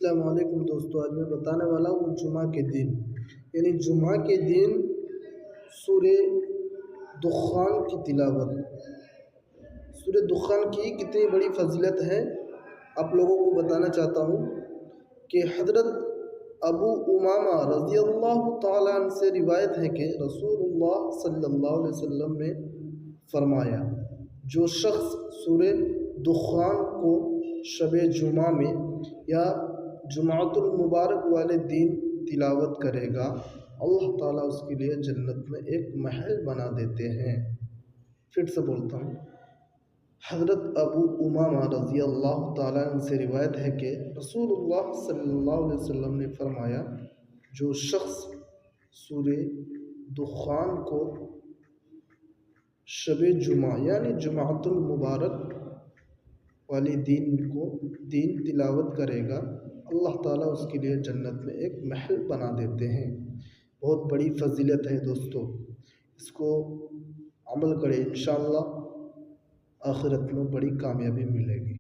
السلام علیکم دوستو، آج میں بتانے والا ہوں جمعہ کے دن یعنی جمعہ کے دن سورہ دخان کی تلاوت۔ سورہ دخان کی کتنی بڑی فضیلت ہے آپ لوگوں کو بتانا چاہتا ہوں کہ حضرت ابو امامہ رضی اللہ تعالیٰ عنہ سے روایت ہے کہ رسول اللہ صلی اللہ علیہ وسلم نے فرمایا، جو شخص سورہ دخان کو شب جمعہ میں یا جمعۃ المبارک والے دن تلاوت کرے گا، اللہ تعالیٰ اس کے لیے جنت میں ایک محل بنا دیتے ہیں۔ پھر سے بولتا ہوں، حضرت ابو امامہ رضی اللہ تعالیٰ عنہ سے روایت ہے کہ رسول اللہ صلی اللہ علیہ وسلم نے فرمایا، جو شخص سورہ دخان کو شب جمعہ یعنی جمعۃ المبارک والی دن تلاوت کرے گا، اللہ تعالیٰ اس کے لیے جنت میں ایک محل بنا دیتے ہیں۔ بہت بڑی فضیلت ہے دوستو، اس کو عمل کرے، انشاءاللہ آخرت میں بڑی کامیابی ملے گی۔